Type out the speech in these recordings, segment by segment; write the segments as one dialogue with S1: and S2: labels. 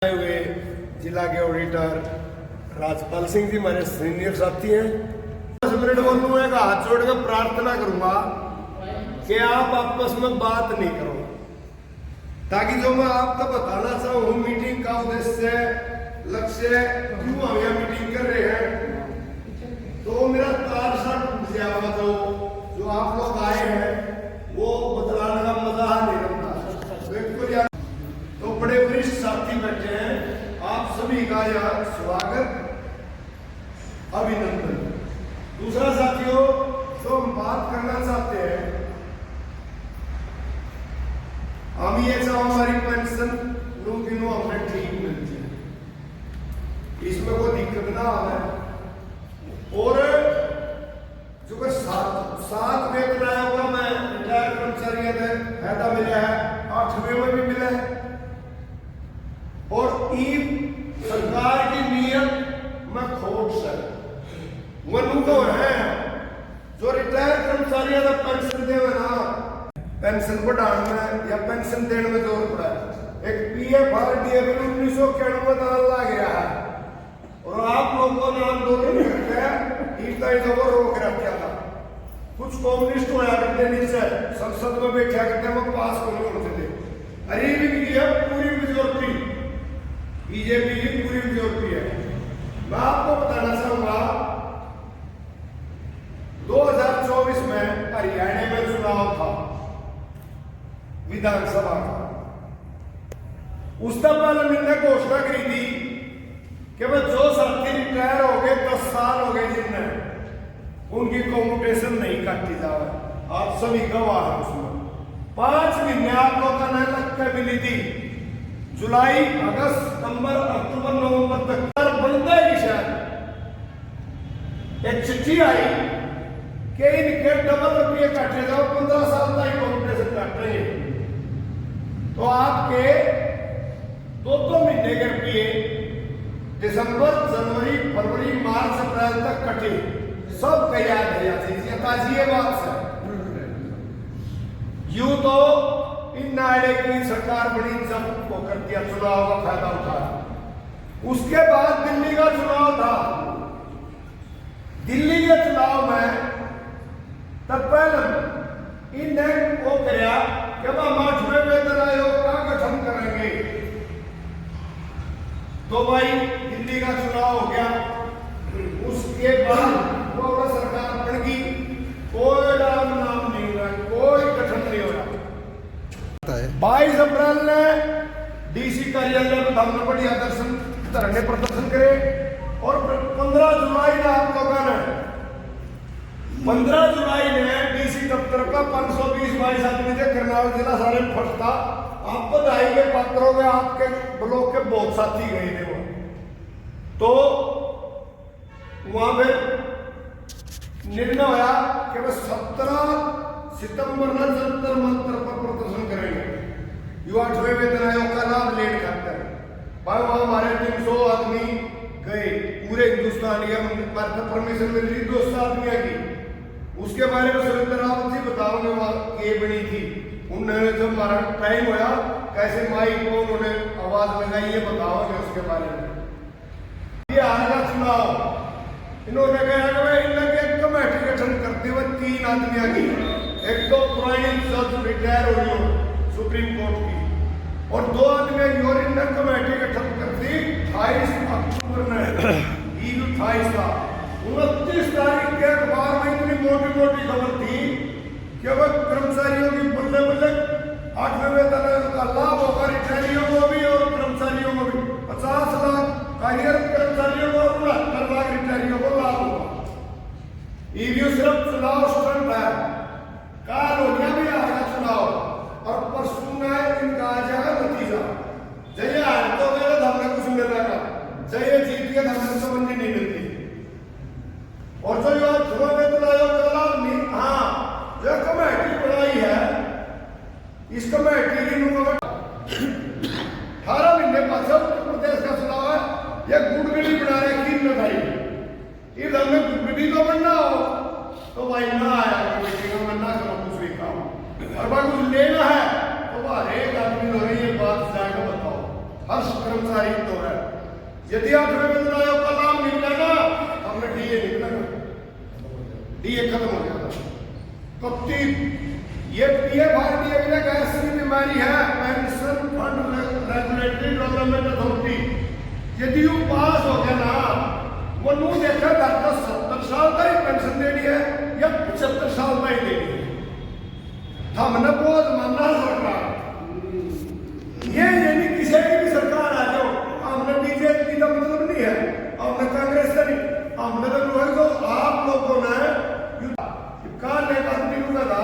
S1: आए हुए जिला के ऑडिटर राजपाल सिंह जी हमारे सीनियर साथी हैं। 10 मिनट बोलूंगा, एक हाथ जोड़ कर प्रार्थना करूंगा कि आप आपस में बात नहीं करो, ताकि जो मैं आपको बताना चाहूँ मीटिंग का उद्देश्य, लक्ष्य, क्यों हम यह मीटिंग कर रहे हैं, तो मेरा तार सा टूट गया हुआ जो आप लोग आए हैं वो बतलाने का मजा नहीं लगता। बिल्कुल तो बड़े वरिष्ठ साथी बैठे हैं, आप सभी का यहाँ स्वागत, अभिनंदन। दूसरा साथियों, जो हम बात करना चाहते हैं, हम ये चाहो हमारी पेंशन दिनों हमें ठीक मिलती है, इसमें कोई दिक्कत ना आए। और जो सात वेतन आया होगा, मैं रिटायर कर्मचारी फायदा मिला है, 8वें में भी मिला है। और ई सरकार की नियत में खोट से मनु तो है जो रिटायर कर्मचारी का पेंशन देवे ना, पेंशन बढ़ाने में या पेंशन देने में जोर पड़ा है। एक PFRDA बिल 1991 में ला गया है और आप लोगों को आंदोलन करते हैं वो रोक रखा था। कुछ कम्युनिस्ट होया करते नीचे संसद में बैठा करते, वो पास को नहीं होते थे। अरे पूरी मेजोरिटी बीजेपी की पूरी मेजोरिटी है। मैं आपको बताना चाहूंगा 2024 में हरियाणा में चुनाव था विधानसभा का। उससे पहले मैंने घोषणा करी थी कि वह जो साथी रिटायर हो गए, 10 साल हो गए जिनने, उनकी कॉम्पिटेशन नहीं काटी जाए। आप सभी गवाह हैं उसमें। 5 महीने आप लोगों ने लग के मिली थी, जुलाई, अगस्त, सितंबर, अक्टूबर, नवंबर तक बनता ही शायद एक चिट्ठी आई कि इनके डबल रुपये काटे जाओ, 15 साल तक कॉम्पिटेशन काटेंगे। तो आपके 2 महीने के रुपये दिसंबर, जनवरी, फरवरी, मार्च, अप्रैल तक कटे, सब याद है ये बात है। यूं तो इन नाड़े की सरकार बड़ी जब को कर दिया, चुनाव का फायदा उठाया। उसके बाद दिल्ली का चुनाव था। दिल्ली के चुनाव में तब पहले इनने वो कराया कि हम 8वें वेतन आयोग का गठन करेंगे। तो भाई दिल्ली का चुनाव हो गया, उसके बाद वो सरकार बन गई, कोई नाम नहीं हुआ, कोई गठन नहीं हो रहा। 22 अप्रैल ने DC कार्यालय में धरना बढ़िया धरने प्रदर्शन करे और 15 जुलाई ने आप लोगों ने 15 जुलाई ने DC दफ्तर का 520-22 आदमी थे, करनाल जिला सारे फटता। आप बधाई के पात्र हो गए, आपके ब्लॉक के बहुत साथी गए थे वो। तो वहां पे निर्णय हुआ कि वह 17 सितंबर में जंतर मंतर पर प्रदर्शन करेंगे, युवा 8वें वेतन आयोग का लाभ लेने खातर। भाई वहां हमारे 300 आदमी गए, पूरे हिंदुस्तान का परमिशन मिल रही 200 आदमी की। उसके बारे में सुरेंद्र रावत जी बताओगे वहां ये बनी थी। उन्होंने जब हमारा टाइम होया कैसे माइक को उन्होंने आवाज लगाई, ये बताओगे उसके बारे में। ये हाल का चुनाव इन्होंने कहा कमेटी गठन करते हुए 3 आदमियों की, एक तो पुरानी जज रिटायर हो गई सुप्रीम कोर्ट की, और 2 आदमी यूरिन ने कमेटी गठन कर दी 28 अक्टूबर में, 28 का 29 तारीख के अखबार में इतनी मोटी खबर थी कि वह कर्मचारियों की बल्ले बल्ले 8वें वेतन का लाभ होगा, रिटायरियों को भी और कर्मचारियों को भी। 50 लाख कार्यरत कर्मचारियों को और 69 लाख रिटायरियों को लाभ होगा। ईवीएम सिर्फ चुनाव स्टंट है, काल हो गया भी आएगा चुनाव और परसों में इनका आ जाएगा नतीजा। जय हार तो गए तो हमने कुछ मिल रहा, जय जीत के हमने समझ नहीं मिलती। और जो युवा वेतन आयोग का लाभ नहीं, हाँ जो कमेटी बनाई है, इस कमेटी की 18 महीने बाद उत्तर प्रदेश का चुनाव है, यह गुड़गड़ी बना रहे की भाई, इधर में गुड़गड़ी को बनना हो तो भाई ना साबित हो रहा है। यदि 8वें वेतन आयोग का लाभ मिल जाए ना, हमने डीए निकलेगा, डीए खत्म हो जाएगा। कत्ती ये पीएफ आरडीए में एक ऐसी बीमारी है, pension fund regulatory development authority, यदि वो पास हो गया ना, वो नू देखा डॉक्टर 70 साल का ही पेंशन देनी है या 75 साल का ही देनी है। हमने बहुत मानना सरकार ये यानी किसी भी सरकार आ जाओ, हमने बीजेपी का मतलब नहीं है, हमने कांग्रेस का नहीं, हमने तो आप लोगों ने काल एक आदमी का था,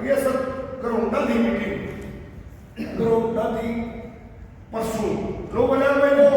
S1: ये सब करोड़ा थी मीटिंग, करोड़ा थी परसों लोग बोले भाई वो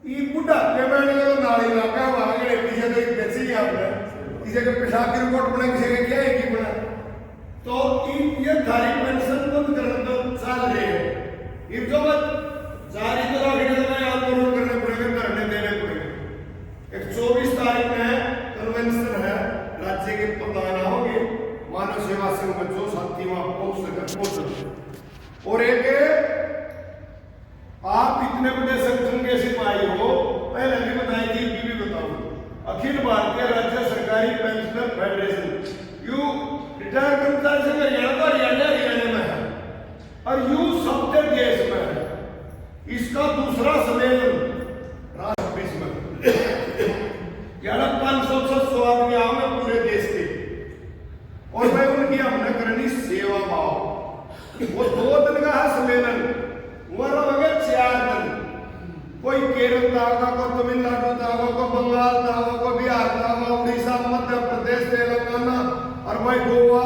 S1: ये बुढ़ा पेमेंट करो नाली लगा हुआ है, किसी को बेची है आपने, किसी के पेशाब की रिपोर्ट बना, किसी के क्या है की बना, तो ये थारी पेंशन बंद करने तो चाल रहे हैं, ये जो बात जारी तो आंदोलन करने पड़ेगा, करने देने पड़ेगे। एक 24 तारीख में कन्वेंशन है, राज्य के प्रधान होंगे, मानव सेवा संघ में जो साथी वहां पहुंच सके। और एक आप इतने बड़े संगठन के सिपाही हो, पहले भी बताई थी, भी बताऊं, अखिल भारतीय राज्य सरकारी पेंशनर फेडरेशन, यू रिटायर कर्मचारी संघ हरियाणा में है और यू सबसे देश में है। इसका दूसरा सम्मेलन राष्ट्र में 500 आदमी आओगे पूरे देश के, और भाई उनकी हमने करनी सेवा भाव। वो 2 दिन का है सम्मेलन, वो रहोगे 4 दिन, कोई केरल का होगा, कोई तमिलनाडु का होगा, कोई बंगाल का होगा, कोई बिहार का होगा, उड़ीसा, मध्य प्रदेश, तेलंगाना और भाई गोवा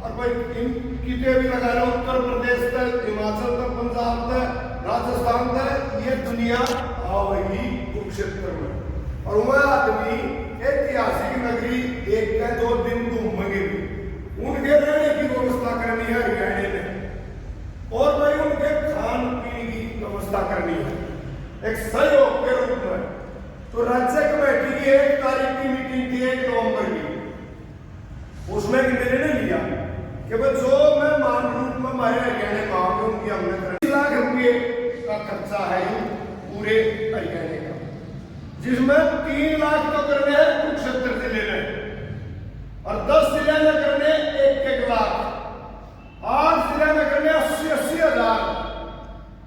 S1: और भाई कितने भी लगा लो, उत्तर प्रदेश तक, हिमाचल तक, पंजाब तक, राजस्थान तक, ये दुनिया आवेगी कुरुक्षेत्र में। और वह आदमी ऐतिहासिक नगरी 1 या 2 दिन घूमेंगे भी, उनके रहने की व्यवस्था करनी है हरियाणा में, और भाई उनके खान पीने की व्यवस्था करनी है एक सहयोग के रूप में। तो राज्य कमेटी की 1 तारीख की मीटिंग थी 1 नवंबर की, उसमें एक निर्णय लिया कि भाई जो मैं मान रूप में हमारे हरियाणा में आऊंगा, उनकी हमने 3 लाख रुपये का खर्चा है पूरे हरियाणा का, जिसमें 3 लाख तो करने हैं कुरुक्षेत्र जिले में और 10 जिले में करने 1-1 लाख, 8 जिले में करने 80-80 हजार,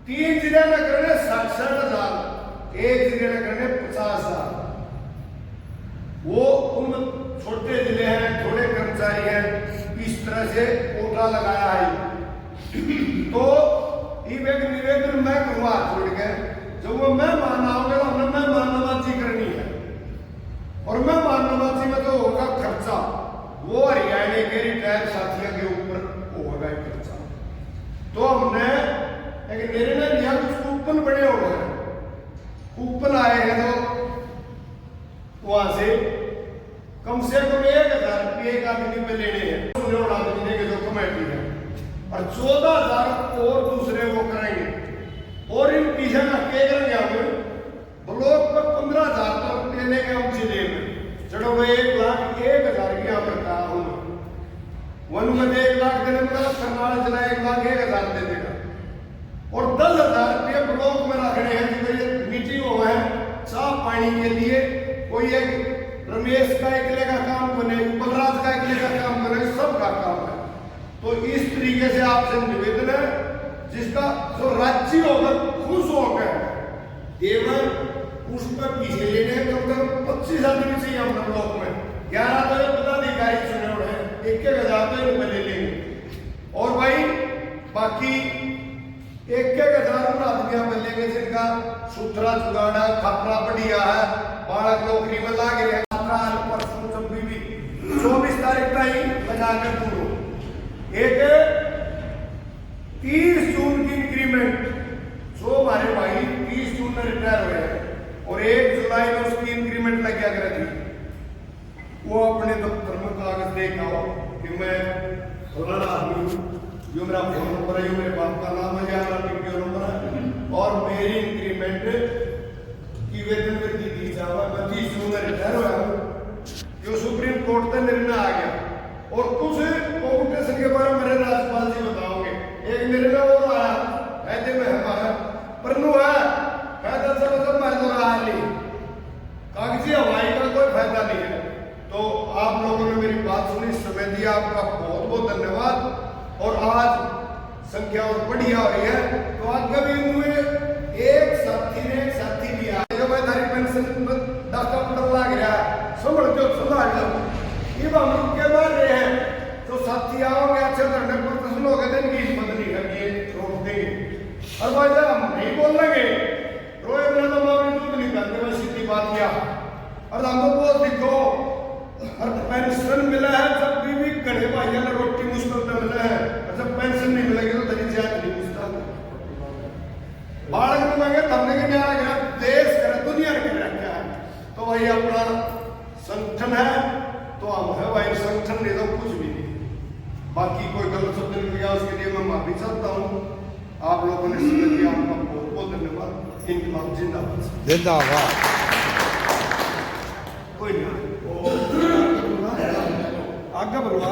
S1: 3 जिले में करने 60-60 हजार, 1 जिले में करने 50 हजार। वो उन छोटे जिले हैं, थोड़े कर्मचारी हैं, इस तरह से कोटा लगाया है। तो ये निवेदन मैं करूंगा छोड़ के, जब वो मैं मानना होगा तो हमने मैं मानवाची करनी है, और मैं मानवाची में तो होगा खर्चा, वो हरियाणा के रिटायर साथियों के ऊपर होगा खर्चा। तो हमने एक निर्णय लिया, कुछ कूपन बने हो गए, कूपन आए हैं तो वहां से कम 1,000 रुपये एक आदमी पे लेने हैं, आदमी के जो कमेटी है, और 14,000 और दूसरे वो करेंगे, और इन पीछे में क्या करेंगे हम ब्लॉक पर 15,000 तक देने के हम जिले में चलो भाई 1,01,000 की यहाँ पर कहा हूँ, वन में 1 लाख देने में करनाल जिला 1,01,000 दे देगा, और 10,000 रुपये ब्लॉक में रखने हैं कि मीटिंग हो है चाह पानी के लिए, कोई एक रमेश का अकेले का काम बने, बलराज का अकेले का काम बने, सबका काम है। तो इस तरीके से आपसे निवेदन है, जिसका जो राज्य होगा खुश होकर एवं उस पर पीछे लेने कम से कम 25 आदमी चाहिए हमारे ब्लॉक में, 11 तो पदाधिकारी चुने हुए हैं, 1,000 तो इनमें ले लेंगे, और भाई बाकी 1,000 आदमियां मिलेंगे जिनका सुथरा जुगाड़ा खपरा बढ़िया है, बालक नौकरी में लागे रहे, परसों जब भी 24 तारीख का ही बजा के पूरो एक 30 जून की इंक्रीमेंट, जो हमारे भाई 30 जून में रिटायर हुए हैं और 1 जुलाई में उसकी इंक्रीमेंट लग गया थी, वो अपने दफ्तर में कागज देख आओ कि मैं फलाना आदमी हूँ, जो मेरा फोन नंबर है, जो मेरे बाप का नाम है, या मेरा नंबर है, और मेरी इंक्रीमेंट की वेतन वृद्धि दी जावा, मैं 30 जून में रिटायर हुआ हूँ, जो सुप्रीम कोर्ट का निर्णय आ गया। और कुछ कॉम्पिटिशन के बारे में मेरे राज्यपाल जी बताओगे, एक निर्णय और आया ऐसे में हमारा परनु है बढ़िया हो रही है। तो आगे भी हुए एक साथी लिया जो मैं थारी पेंशन डाका पड़ लग रहा समझ जो सुधार लो ये हम रुक के मार रहे हैं। तो साथी आओगे अच्छे धरने पर प्रश्न हो गए इनकी हिम्मत नहीं करनी रोक देंगे और भाई जब हम नहीं बोलेंगे रोए बिना तो मामले दूध नहीं करते वह सीधी बात किया। और हमको बहुत दिखो और पेंशन मिला है जब बीवी कड़े भाई ने रोटी मुश्किल में मिला है और जब पेंशन नहीं मिलेगी तो तेरी जान नहीं पूछता बालक में मांगे हमने के न्याय गया देश करे दुनिया के रखा है। तो वही अपना संगठन है तो हम है भाई संगठन नहीं तो कुछ भी नहीं। बाकी कोई गलत शब्द निकल गया उसके लिए मैं माफी चाहता हूँ। आप लोगों ने सुन लिया आपका बहुत बहुत धन्यवाद। इनकलाब जिंदाबाद
S2: जिंदाबाद।
S1: कोई नहीं आगे बढ़वा